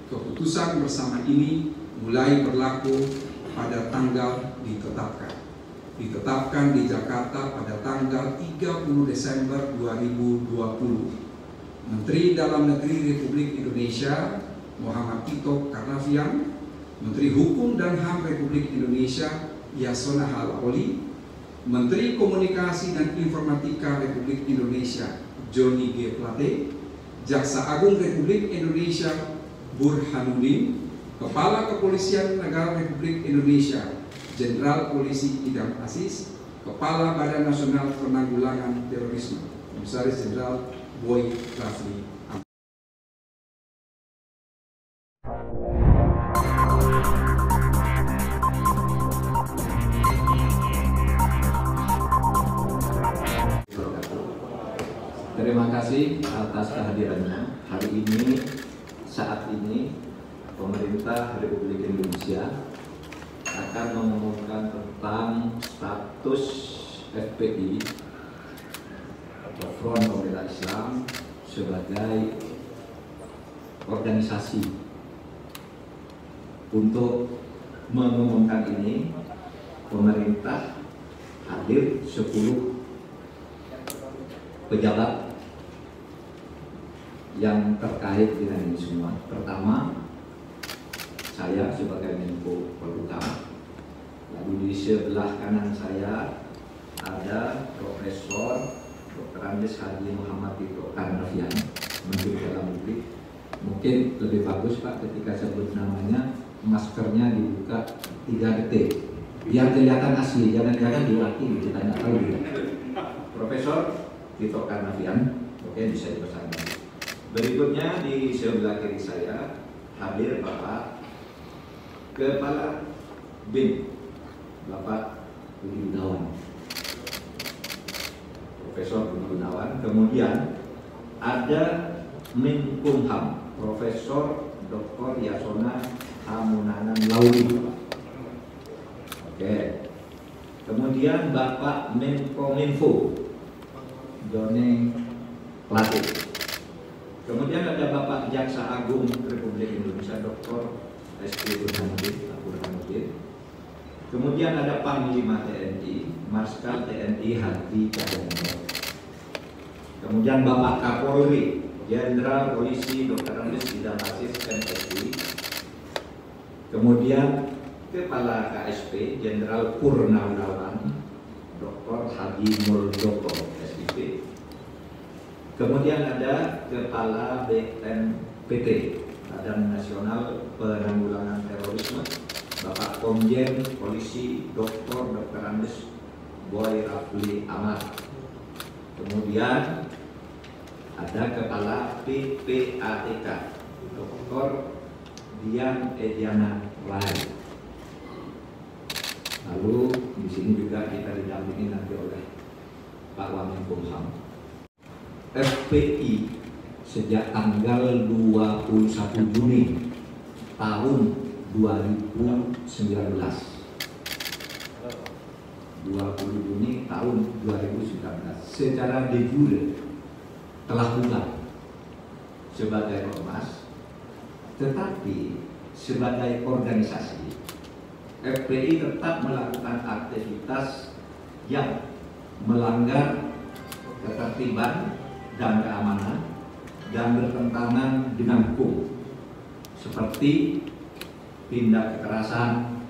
Keputusan bersama ini mulai berlaku pada tanggal ditetapkan di Jakarta pada tanggal 30 Desember 2020. Menteri Dalam Negeri Republik Indonesia Muhammad Tito Karnavian, Menteri Hukum dan HAM Republik Indonesia Yasona Halaoli, Menteri Komunikasi dan Informatika Republik Indonesia Johnny G. Plate, Jaksa Agung Republik Indonesia Burhanuddin, Kepala Kepolisian Negara Republik Indonesia Jenderal Polisi Idam Aziz, Kepala Badan Nasional Penanggulangan Terorisme Komisaris Jenderal Boy Rafli. Terima kasih atas kehadirannya. Hari ini, saat ini, pemerintah Republik Indonesia akan mengumumkan tentang status FPI atau Front Pembela Islam sebagai organisasi. Untuk mengumumkan ini, pemerintah hadir 10 pejabat yang terkait dengan ini semua. Pertama, saya sebagai Menko Polhukam. Lalu di sebelah kanan saya ada Profesor Dr. Andes Haji Muhammad Tito Karnavian, Menteri Dalam Negeri. Mungkin lebih bagus Pak ketika sebut namanya maskernya dibuka 3 detik biar kelihatan asli, jangan-jangan diwakili, kita nggak tahu gitu. Profesor Tito Karnavian, oke, bisa dipesankan. Berikutnya di sebelah kiri saya hadir Bapak Kepala BIN, Bapak Budi Gunawan, Profesor Budi Gunawan. Kemudian ada Menkumham, Profesor Dr. Yasona Hamunanan Lauli. Oke. Kemudian Bapak Menkominfo Johnny Plate. Kemudian ada Bapak Jaksa Agung Republik Indonesia Dr. S.P. Burhanuddin. Kemudian ada Panglima TNI Marskal TNI Hadi Cahyanto. Kemudian Bapak Kapolri Jenderal Polisi Dr. Andes Idam Aziz MSI. Kemudian Kepala KSP Jenderal Purnawirawan Dr. Hadi Muldoko SIP. Kemudian ada Kepala BNPT Badan Nasional Penanggulangan Terorisme Bapak Komjen Polisi Dr. Andes Boy Rafli Ahmad. Kemudian ada Kepala PPATK Dr. Dian Ediana Rai. Lalu di sini juga kita didampingi nanti oleh Pak Wamenkumham. FPI sejak tanggal 21 Juni tahun 2019, 20 Juni tahun 2019 secara de jure telah bubar sebagai ormas, tetapi sebagai organisasi FPI tetap melakukan aktivitas yang melanggar ketertiban dan keamanan dan bertentangan dengan hukum, seperti tindak kekerasan,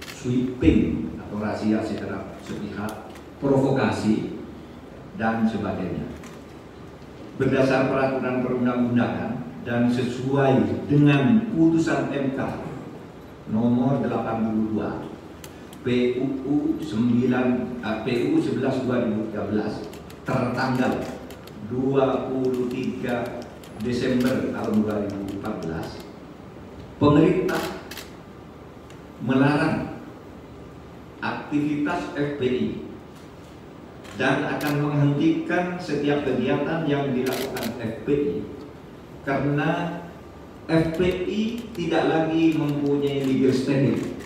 sweeping atau razia secara sepihak, provokasi, dan sebagainya. Berdasar peraturan perundang-undangan dan sesuai dengan putusan MK nomor 82 PUU 11 2013 tertanggal 23 Desember tahun 2014, pemerintah melarang aktivitas FPI dan akan menghentikan setiap kegiatan yang dilakukan FPI karena FPI tidak lagi mempunyai legal standing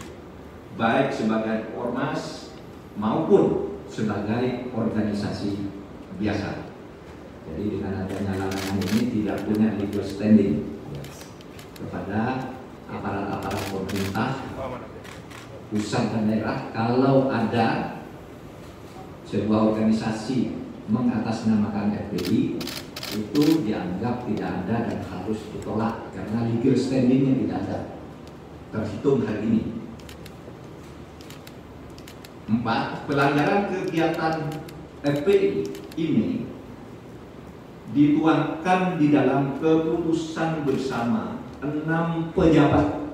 baik sebagai ormas maupun sebagai organisasi biasa. Jadi dengan adanya larangan ini tidak punya legal standing kepada pemerintah pusat dan daerah kalau ada sebuah organisasi mengatasnamakan FPI itu dianggap tidak ada dan harus ditolak karena legal standingnya tidak ada terhitung hari ini. 4. Pelanggaran kegiatan FPI ini dituangkan di dalam keputusan bersama 6 pejabat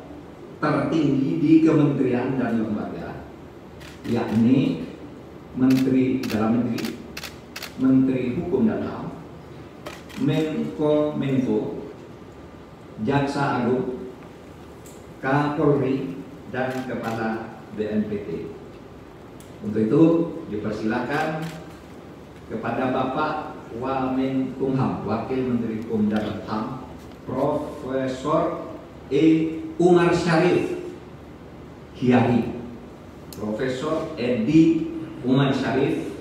tertinggi di kementerian dan lembaga, yakni Menteri Dalam Negeri, Menteri Hukum dan HAM, Menko, Jaksa Agung, Kapolri, dan Kepala BNPT. Untuk itu dipersilakan kepada Bapak Wamenkumham, Wakil Menteri Hukum dan HAM, Profesor Umar Syarif Hiyari, Profesor Edi Umar Syarif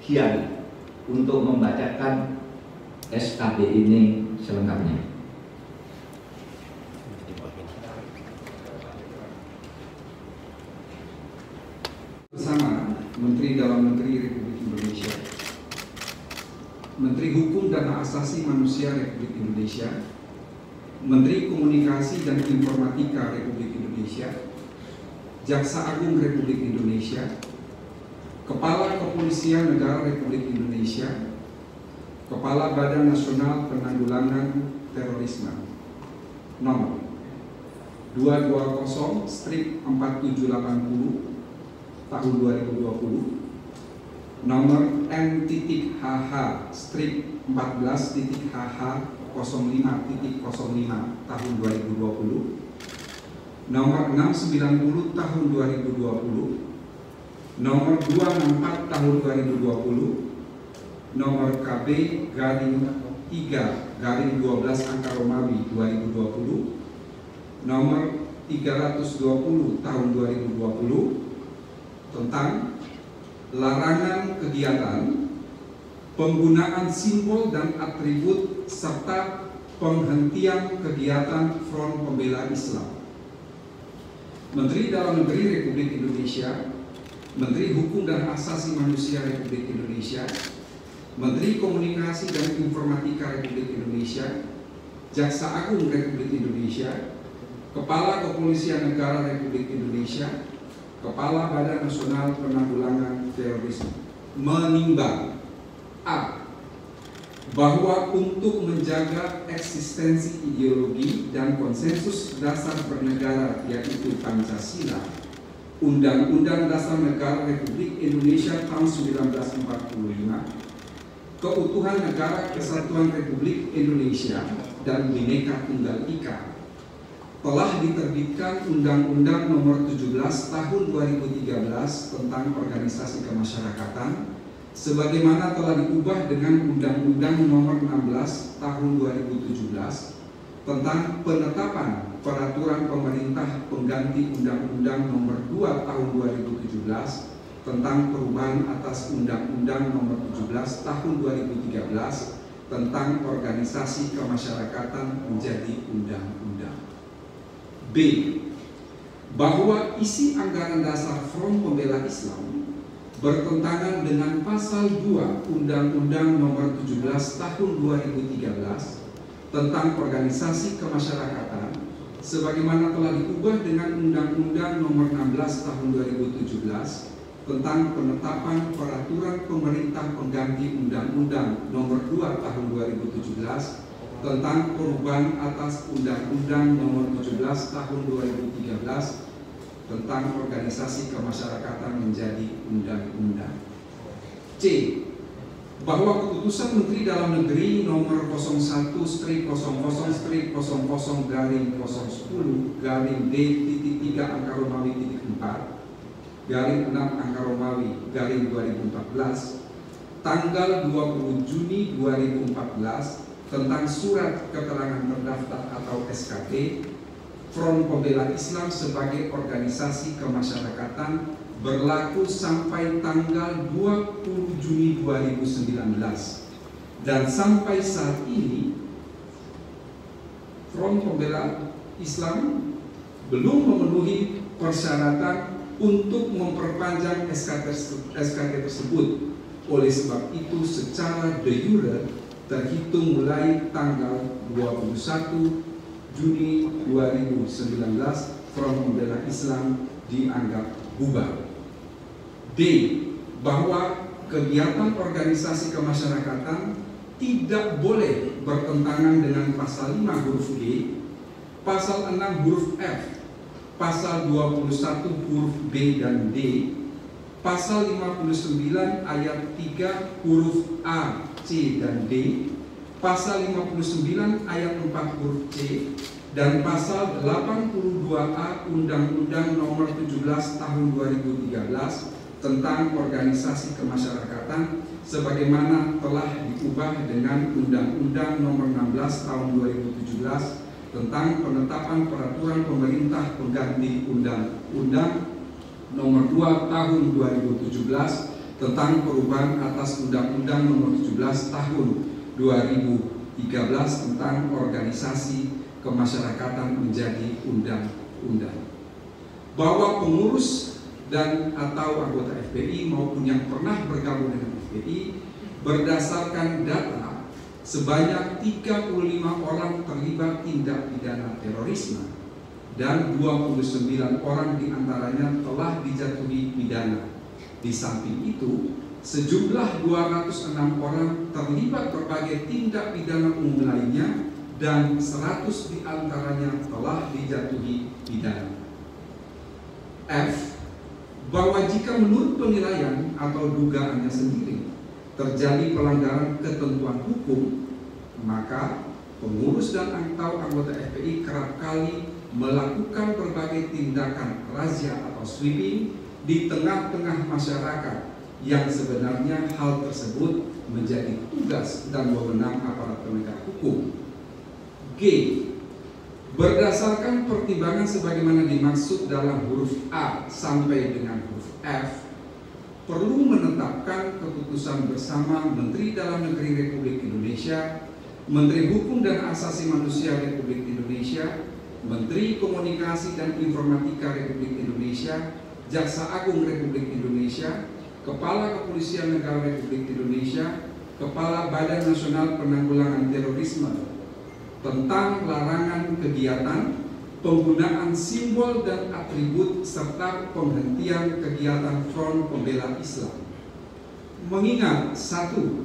Hiyari, untuk membacakan SKB ini selengkapnya. Bersama Menteri Dalam Negeri Republik Indonesia, Menteri Hukum dan Hak Asasi Manusia Republik Indonesia, Menteri Komunikasi dan Informatika Republik Indonesia, Jaksa Agung Republik Indonesia, Kepala Kepolisian Negara Republik Indonesia, Kepala Badan Nasional Penanggulangan Terorisme nomor 220/4780 tahun 2020, nomor M.HH/14.HH 05.05 tahun 2020, nomor 690 tahun 2020, nomor 264 tahun 2020, nomor KB/3/12 angka Romawi 2020, nomor 320 tahun 2020 tentang larangan kegiatan, penggunaan simbol dan atribut serta penghentian kegiatan Front Pembela Islam. Menteri Dalam Negeri Republik Indonesia, Menteri Hukum dan Hak Asasi Manusia Republik Indonesia, Menteri Komunikasi dan Informatika Republik Indonesia, Jaksa Agung Republik Indonesia, Kepala Kepolisian Negara Republik Indonesia, Kepala Badan Nasional Penanggulangan Terorisme menimbang A. Bahwa untuk menjaga eksistensi ideologi dan konsensus dasar bernegara yaitu Pancasila, Undang-Undang Dasar Negara Republik Indonesia tahun 1945, keutuhan negara kesatuan Republik Indonesia dan Bhinneka Tunggal Ika, telah diterbitkan Undang-Undang Nomor 17 Tahun 2013 tentang Organisasi Kemasyarakatan, sebagaimana telah diubah dengan Undang-Undang Nomor 16 Tahun 2017 tentang penetapan peraturan pemerintah pengganti Undang-Undang Nomor 2 Tahun 2017 tentang perubahan atas Undang-Undang Nomor 17 Tahun 2013 tentang Organisasi Kemasyarakatan menjadi undang-undang. B. Bahwa isi anggaran dasar Front Pembela Islam bertentangan dengan pasal 2 Undang-Undang Nomor 17 Tahun 2013 tentang Organisasi Kemasyarakatan, sebagaimana telah diubah dengan Undang-Undang Nomor 16 Tahun 2017 tentang penetapan peraturan pemerintah pengganti Undang-Undang Nomor 2 Tahun 2017 tentang perubahan atas Undang-Undang Nomor 17 Tahun 2013 tentang Organisasi Kemasyarakatan menjadi undang-undang. C. Bahwa keputusan Menteri Dalam Negeri Nomor 01/00/010/D-3 angka Romawi /4 6 angka Romawi /2014 tanggal 20 Juni 2014 tentang surat keterangan terdaftar atau SKT Front Pembela Islam sebagai organisasi kemasyarakatan berlaku sampai tanggal 20 Juni 2019 dan sampai saat ini Front Pembela Islam belum memenuhi persyaratan untuk memperpanjang SKT tersebut. Oleh sebab itu secara de jure terhitung mulai tanggal 21 Juni 2019 Front Pembela Islam dianggap bubar. D. Bahwa kegiatan organisasi kemasyarakatan tidak boleh bertentangan dengan pasal 5 huruf G, pasal 6 huruf F, pasal 21 huruf B dan D, pasal 59 ayat 3 huruf A, C dan D, pasal 59 ayat 4 huruf C, dan pasal 82A Undang-Undang Nomor 17 Tahun 2013 tentang organisasi kemasyarakatan sebagaimana telah diubah dengan Undang-Undang Nomor 16 Tahun 2017 tentang penetapan peraturan pemerintah pengganti Undang-Undang Nomor 2 Tahun 2017 tentang perubahan atas Undang-Undang Nomor 17 Tahun 2013 tentang organisasi kemasyarakatan menjadi undang-undang. Bahwa pengurus dan atau anggota FPI maupun yang pernah bergabung dengan FPI berdasarkan data sebanyak 35 orang terlibat tindak pidana terorisme dan 29 orang diantaranya telah dijatuhi pidana. Di samping itu, sejumlah 206 orang terlibat berbagai tindak pidana umum lainnya dan 100 diantaranya telah dijatuhi pidana. F. Bahwa jika menurut penilaian atau dugaannya sendiri terjadi pelanggaran ketentuan hukum, maka pengurus dan atau anggota FPI kerap kali melakukan berbagai tindakan razia atau sweeping di tengah-tengah masyarakat yang sebenarnya hal tersebut menjadi tugas dan wewenang aparat penegak hukum. G. Berdasarkan pertimbangan sebagaimana dimaksud dalam huruf A sampai dengan huruf F, perlu menetapkan keputusan bersama Menteri Dalam Negeri Republik Indonesia, Menteri Hukum dan Asasi Manusia Republik Indonesia, Menteri Komunikasi dan Informatika Republik Indonesia, Jaksa Agung Republik Indonesia, Kepala Kepolisian Negara Republik Indonesia, Kepala Badan Nasional Penanggulangan Terorisme tentang larangan kegiatan, penggunaan simbol dan atribut serta penghentian kegiatan Front Pembela Islam. Mengingat 1.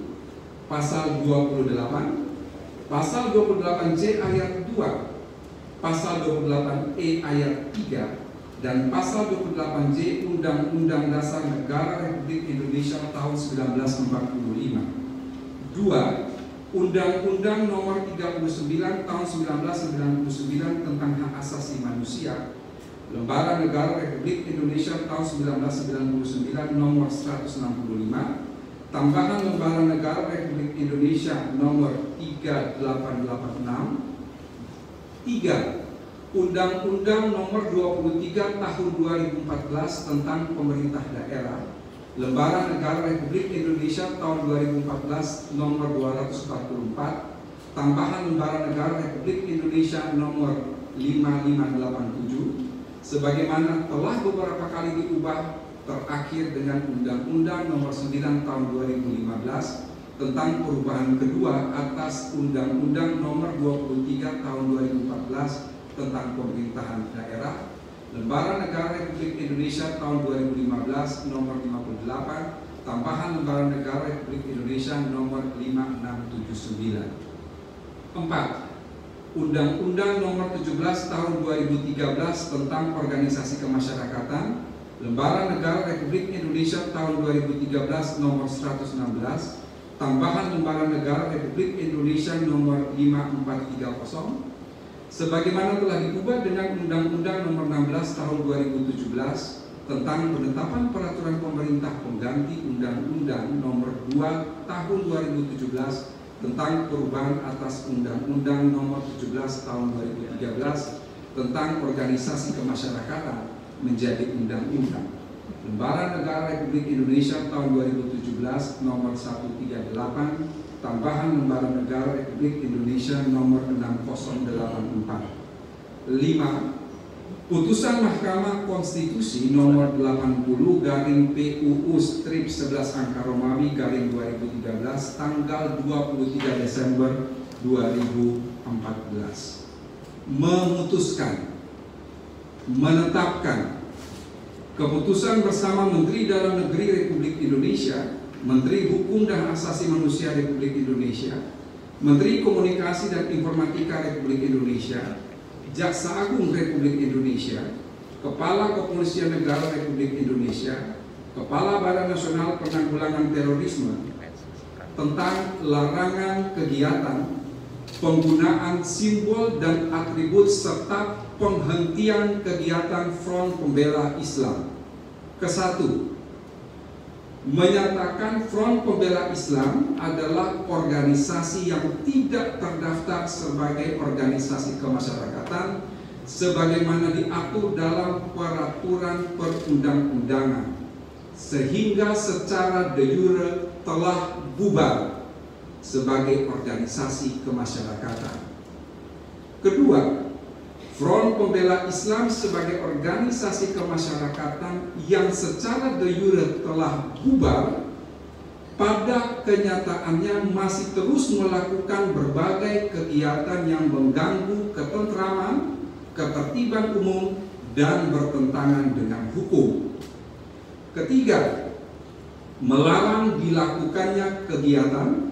Pasal 28, Pasal 28C ayat 2, Pasal 28E ayat 3, dan Pasal 28J Undang-Undang Dasar Negara Republik Indonesia tahun 1945. 2. Undang-Undang Nomor 39 Tahun 1999 tentang Hak Asasi Manusia, Lembaran Negara Republik Indonesia tahun 1999 Nomor 165, Tambahan Lembaran Negara Republik Indonesia Nomor 3886. 3. Undang-Undang Nomor 23 Tahun 2014 tentang Pemerintah Daerah, Lembaran Negara Republik Indonesia tahun 2014 Nomor 244, Tambahan Lembaran Negara Republik Indonesia Nomor 5587, sebagaimana telah beberapa kali diubah terakhir dengan Undang-Undang Nomor 9 Tahun 2015 tentang perubahan kedua atas Undang-Undang Nomor 23 Tahun 2014 tentang Pemerintahan Daerah, Lembaran Negara Republik Indonesia tahun 2015 Nomor 58, Tambahan Lembaran Negara Republik Indonesia Nomor 5679. 4. Undang-Undang Nomor 17 Tahun 2013 tentang Organisasi Kemasyarakatan, Lembaran Negara Republik Indonesia tahun 2013 Nomor 116, Tambahan Lembaran Negara Republik Indonesia Nomor 5430, sebagaimana telah diubah dengan Undang-Undang Nomor 16 Tahun 2017 tentang penetapan peraturan pemerintah pengganti Undang-Undang Nomor 2 Tahun 2017 tentang perubahan atas Undang-Undang Nomor 17 Tahun 2013 tentang organisasi kemasyarakatan menjadi undang-undang. Lembaran Negara Republik Indonesia tahun 2017 Nomor 138, Tambahan Lembaran Negara Republik Indonesia Nomor 6084. 5. Putusan Mahkamah Konstitusi nomor 80/PUU/11/Romawi/2013 tanggal 23 Desember 2014 memutuskan, menetapkan keputusan bersama Menteri Dalam Negeri Republik Indonesia, Menteri Hukum dan Asasi Manusia Republik Indonesia, Menteri Komunikasi dan Informatika Republik Indonesia, Jaksa Agung Republik Indonesia, Kepala Kepolisian Negara Republik Indonesia, Kepala Badan Nasional Penanggulangan Terorisme tentang larangan kegiatan, penggunaan simbol dan atribut serta penghentian kegiatan Front Pembela Islam. Kesatu, menyatakan Front Pembela Islam adalah organisasi yang tidak terdaftar sebagai organisasi kemasyarakatan sebagaimana diatur dalam peraturan perundang-undangan, sehingga secara de jure telah bubar sebagai organisasi kemasyarakatan. Kedua, Front Pembela Islam sebagai organisasi kemasyarakatan yang secara de jure telah bubar, pada kenyataannya masih terus melakukan berbagai kegiatan yang mengganggu ketentraman, ketertiban umum, dan bertentangan dengan hukum. Ketiga, melarang dilakukannya kegiatan,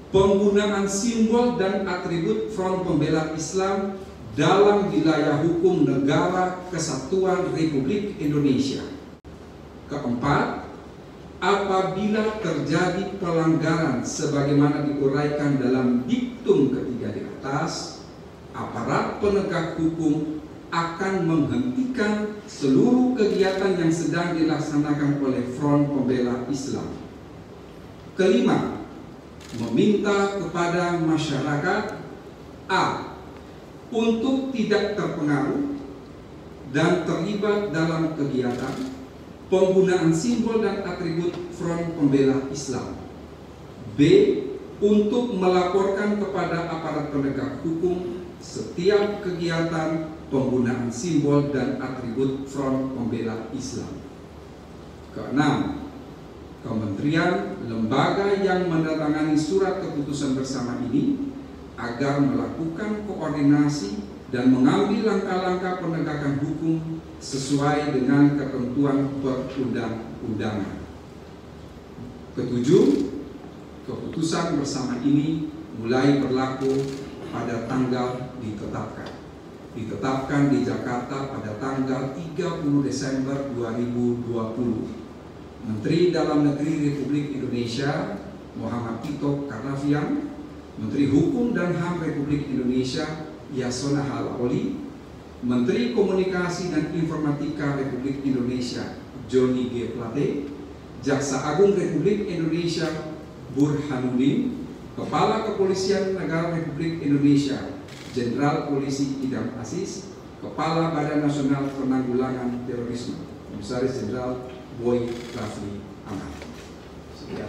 penggunaan simbol dan atribut Front Pembela Islam dalam wilayah hukum Negara Kesatuan Republik Indonesia. Keempat, apabila terjadi pelanggaran sebagaimana diuraikan dalam diktum ketiga di atas, aparat penegak hukum akan menghentikan seluruh kegiatan yang sedang dilaksanakan oleh Front Pembela Islam. Kelima, meminta kepada masyarakat A. untuk tidak terpengaruh dan terlibat dalam kegiatan penggunaan simbol dan atribut Front Pembela Islam. B. Untuk melaporkan kepada aparat penegak hukum setiap kegiatan penggunaan simbol dan atribut Front Pembela Islam. Keenam, kementerian, lembaga yang menandatangani surat keputusan bersama ini agar melakukan koordinasi dan mengambil langkah-langkah penegakan hukum sesuai dengan ketentuan perundang-undangan. Ketujuh, keputusan bersama ini mulai berlaku pada tanggal ditetapkan di Jakarta pada tanggal 30 Desember 2020. Menteri Dalam Negeri Republik Indonesia Muhammad Tito Karnavian, Menteri Hukum dan HAM Republik Indonesia Yasona Halaoli, Menteri Komunikasi dan Informatika Republik Indonesia Johnny G. Plate, Jaksa Agung Republik Indonesia Burhanuddin, Kepala Kepolisian Negara Republik Indonesia Jenderal Polisi Idam Aziz, Kepala Badan Nasional Penanggulangan Terorisme Komisaris Jenderal Boy Rafli Ahmad. Sekian.